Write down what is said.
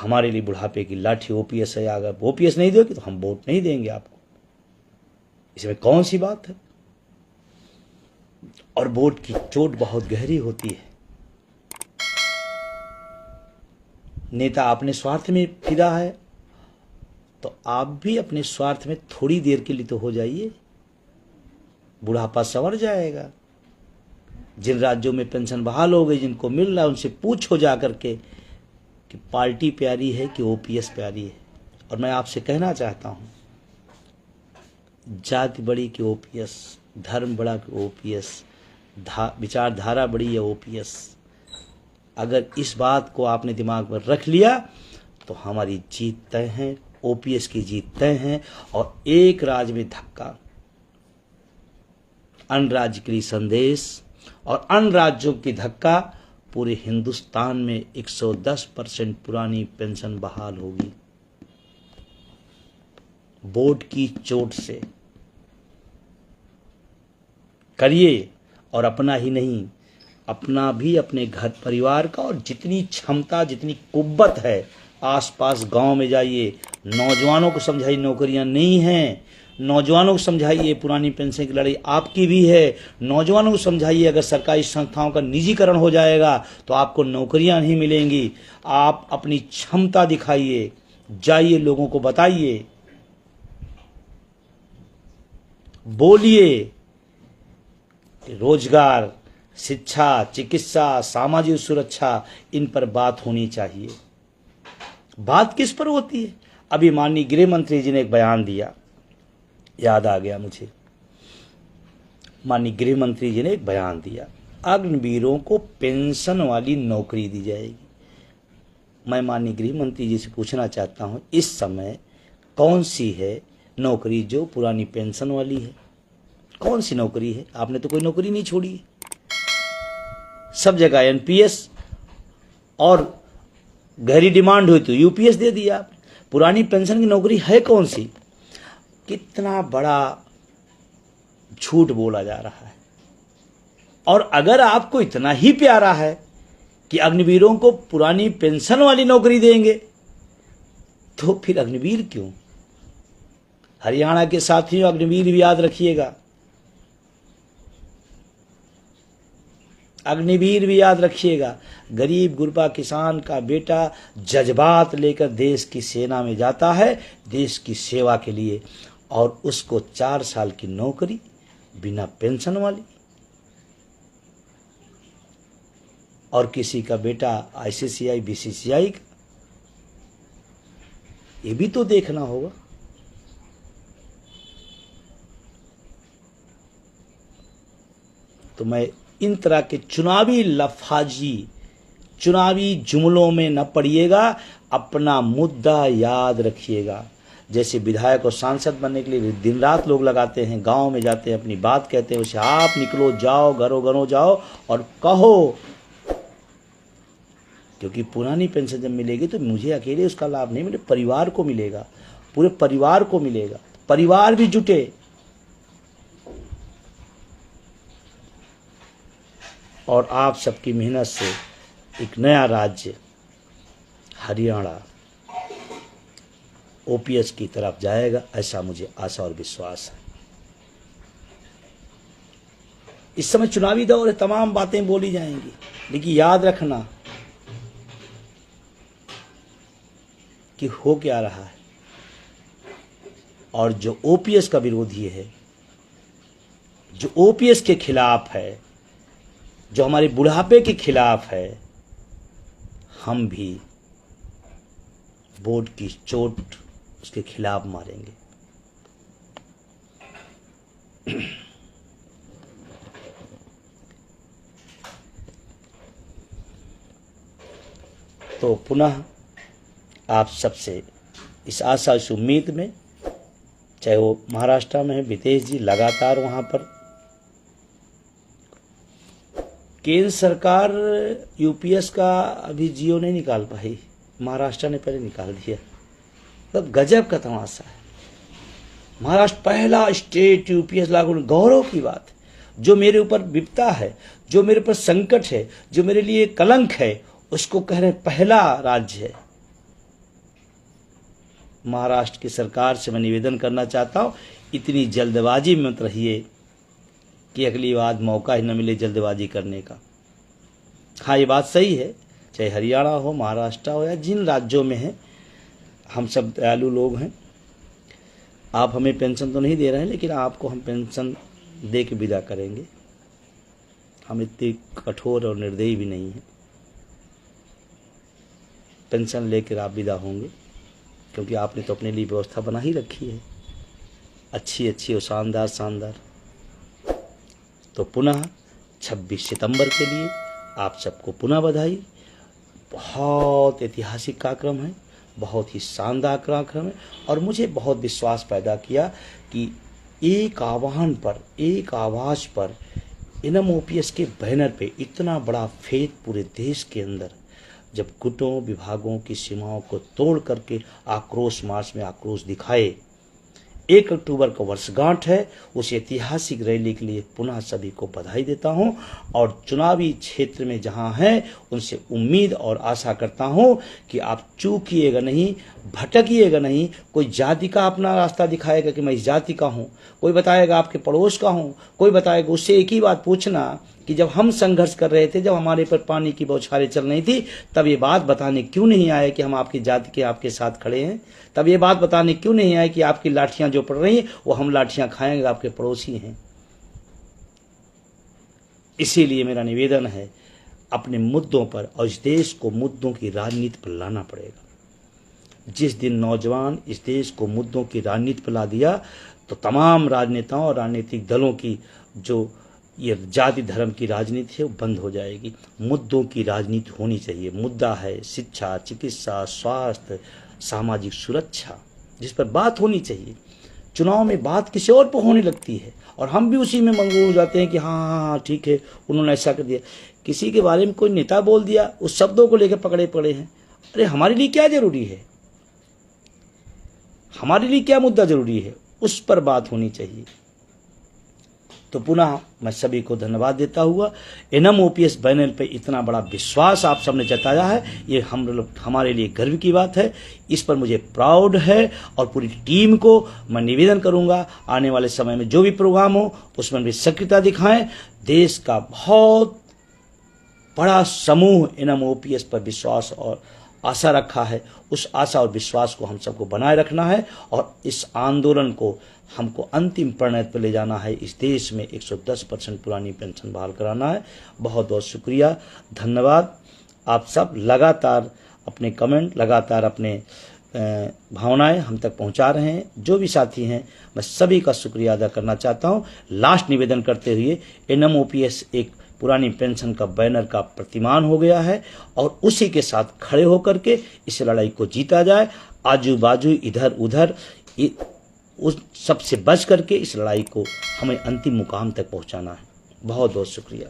हमारे लिए बुढ़ापे की लाठी ओपीएस है, अगर ओपीएस नहीं दोगे तो हम वोट नहीं देंगे आपको। इसमें कौन सी बात है? और वोट की चोट बहुत गहरी होती है। नेता अपने स्वार्थ में फिदा है तो आप भी अपने स्वार्थ में थोड़ी देर के लिए तो हो जाइए, बुढ़ापा संवर जाएगा। जिन राज्यों में पेंशन बहाल हो गई, जिनको मिल रहा है, उनसे पूछो जा करके कि पार्टी प्यारी है कि ओपीएस प्यारी है। और मैं आपसे कहना चाहता हूं, जाति बड़ी कि ओपीएस, धर्म बड़ा कि ओपीएस, विचारधारा बड़ी है ओपीएस। अगर इस बात को आपने दिमाग में रख लिया तो हमारी जीत तय है, ओपीएस की जीत तय है। और एक राज्य में धक्का, अन्य राज्य के लिए संदेश और अन्य राज्यों की धक्का, पूरे हिंदुस्तान में 110% पुरानी पेंशन बहाल होगी वोट की चोट से। करिए, और अपना ही नहीं, अपना भी, अपने घर परिवार का, और जितनी क्षमता, जितनी कुव्वत है, आसपास गांव में जाइए, नौजवानों को समझाइए नौकरियां नहीं हैं, नौजवानों को समझाइए पुरानी पेंशन की लड़ाई आपकी भी है, नौजवानों को समझाइए अगर सरकारी संस्थाओं का निजीकरण हो जाएगा तो आपको नौकरियां नहीं मिलेंगी। आप अपनी क्षमता दिखाइए, जाइए लोगों को बताइए, बोलिए। रोजगार, शिक्षा, चिकित्सा, सामाजिक सुरक्षा, इन पर बात होनी चाहिए। बात किस पर होती है? अभी माननीय गृह मंत्री जी ने एक बयान दिया, याद आ गया मुझे। माननीय गृह मंत्री जी ने एक बयान दिया, अग्निवीरों को पेंशन वाली नौकरी दी जाएगी। मैं माननीय गृह मंत्री जी से पूछना चाहता हूं, इस समय कौन सी है नौकरी जो पुरानी पेंशन वाली है? कौन सी नौकरी है? आपने तो कोई नौकरी नहीं छोड़ी है। सब जगह एनपीएस, और गहरी डिमांड हुई तो यूपीएस दे दिया आपने। पुरानी पेंशन की नौकरी है कौन सी? कितना बड़ा झूठ बोला जा रहा है। और अगर आपको इतना ही प्यारा है कि अग्निवीरों को पुरानी पेंशन वाली नौकरी देंगे, तो फिर अग्निवीर क्यों? हरियाणा के साथियों, अग्निवीर भी याद रखिएगा, अग्निवीर भी याद रखिएगा। गरीब गुरबा किसान का बेटा जज्बात लेकर देश की सेना में जाता है, देश की सेवा के लिए, और उसको 4 साल की नौकरी बिना पेंशन वाली। और किसी का बेटा आईसीसीआई, बीसीसीआई का, ये भी तो देखना होगा। तो मैं इन तरह के चुनावी लफाजी, चुनावी जुमलों में न पड़िएगा, अपना मुद्दा याद रखिएगा। जैसे विधायक और सांसद बनने के लिए दिन रात लोग लगाते हैं, गांव में जाते हैं, अपनी बात कहते हैं, वैसे आप निकलो, जाओ, घरों घरों जाओ और कहो, क्योंकि पुरानी पेंशन जब मिलेगी तो मुझे अकेले उसका लाभ नहीं मिले, परिवार को मिलेगा, पूरे परिवार को मिलेगा। परिवार भी जुटे, और आप सबकी मेहनत से एक नया राज्य हरियाणा ओपीएस की तरफ जाएगा, ऐसा मुझे आशा और विश्वास है। इस समय चुनावी दौर है, तमाम बातें बोली जाएंगी, लेकिन याद रखना कि हो क्या रहा है। और जो ओपीएस का विरोधी है, जो ओपीएस के खिलाफ है, जो हमारे बुढ़ापे के खिलाफ है, हम भी वोट की चोट उसके खिलाफ मारेंगे। तो पुनः आप सबसे इस आशा, इस उम्मीद में, चाहे वो महाराष्ट्र में है वितेश जी, लगातार वहाँ पर केंद्र सरकार यूपीएस का अभी जियो नहीं निकाल पाई, महाराष्ट्र ने पहले निकाल दिया। तो गजब का तमाशा है। महाराष्ट्र पहला स्टेट यूपीएस लागू, गौरव की बात है। जो मेरे ऊपर विपदा है, जो मेरे ऊपर संकट है, जो मेरे लिए कलंक है, उसको कह रहे पहला राज्य है। महाराष्ट्र की सरकार से मैं निवेदन करना चाहता हूँ, इतनी जल्दबाजी में मत रहिए कि अगली बार मौका ही न मिले जल्दबाजी करने का। हाँ, ये बात सही है, चाहे हरियाणा हो, महाराष्ट्र हो या जिन राज्यों में है, हम सब दयालु लोग हैं। आप हमें पेंशन तो नहीं दे रहे हैं, लेकिन आपको हम पेंशन दे के विदा करेंगे। हम इतने कठोर और निर्दयी भी नहीं हैं। पेंशन लेकर आप विदा होंगे, क्योंकि आपने तो अपने लिए व्यवस्था बना ही रखी है, अच्छी अच्छी और शानदार शानदार। तो पुनः 26 सितंबर के लिए आप सबको पुनः बधाई। बहुत ऐतिहासिक कार्यक्रम है, बहुत ही शानदार कार्यक्रम है, और मुझे बहुत विश्वास पैदा किया कि एक आह्वान पर, एक आवाज़ पर इनम ओपीएस के बैनर पे इतना बड़ा फेथ पूरे देश के अंदर, जब गुटों विभागों की सीमाओं को तोड़ करके आक्रोश मार्च में आक्रोश दिखाए। 1 अक्टूबर को वर्षगांठ है, उस ऐतिहासिक रैली के लिए पुनः सभी को बधाई देता हूं, और चुनावी क्षेत्र में जहां हैं उनसे उम्मीद और आशा करता हूं कि आप चूकिएगा नहीं, भटकिएगा नहीं। कोई जाति का अपना रास्ता दिखाएगा कि मैं इस जाति का हूं, कोई बताएगा आपके पड़ोस का हूं, कोई बताएगा। उससे एक ही बात पूछना कि जब हम संघर्ष कर रहे थे, जब हमारे पर पानी की बौछारें चल रही थी, तब ये बात बताने क्यों नहीं आए कि हम आपकी जाति के आपके साथ खड़े हैं? तब ये बात बताने क्यों नहीं आए कि आपकी लाठियां जो पड़ रही हैं वो हम लाठियां खाएंगे, आपके पड़ोसी हैं। इसीलिए मेरा निवेदन है, अपने मुद्दों पर, और इस देश को मुद्दों की राजनीति पर लाना पड़ेगा। जिस दिन नौजवान इस देश को मुद्दों की राजनीति पर ला दिया, तो तमाम राजनेताओं और राजनीतिक दलों की जो ये जाति धर्म की राजनीति है वो बंद हो जाएगी। मुद्दों की राजनीति होनी चाहिए। मुद्दा है शिक्षा, चिकित्सा, स्वास्थ्य, सामाजिक सुरक्षा, जिस पर बात होनी चाहिए। चुनाव में बात किसी और पर होने लगती है और हम भी उसी में मंगूर हो जाते हैं कि हाँ ठीक है, उन्होंने ऐसा कर दिया। किसी के बारे में कोई नेता बोल दिया, उस शब्दों को लेकर पकड़े पड़े हैं। अरे हमारे लिए क्या जरूरी है, हमारे लिए क्या मुद्दा जरूरी है, उस पर बात होनी चाहिए। तो पुनः मैं सभी को धन्यवाद देता हुआ, इनम ओपीएस बैनर पे इतना बड़ा विश्वास आप सबने जताया है, ये हमारे लिए गर्व की बात है। इस पर मुझे प्राउड है, और पूरी टीम को मैं निवेदन करूंगा, आने वाले समय में जो भी प्रोग्राम हो उसमें भी सक्रियता दिखाएं। देश का बहुत बड़ा समूह इनम ओपीएस पर विश्वास और आशा रखा है। उस आशा और विश्वास को हम सबको बनाए रखना है, और इस आंदोलन को हमको अंतिम परिणय पर ले जाना है। इस देश में 110% पुरानी पेंशन बहाल कराना है। बहुत बहुत शुक्रिया, धन्यवाद। आप सब लगातार अपने कमेंट, लगातार अपने भावनाएं हम तक पहुंचा रहे हैं। जो भी साथी हैं, मैं सभी का शुक्रिया अदा करना चाहता हूं। लास्ट निवेदन करते हुए, इनम ओपीएस एक पुरानी पेंशन का बैनर का प्रतिमान हो गया है, और उसी के साथ खड़े होकर के इस लड़ाई को जीता जाए। आजू बाजू इधर उधर उस सबसे बच करके इस लड़ाई को हमें अंतिम मुकाम तक पहुंचाना है। बहुत बहुत शुक्रिया।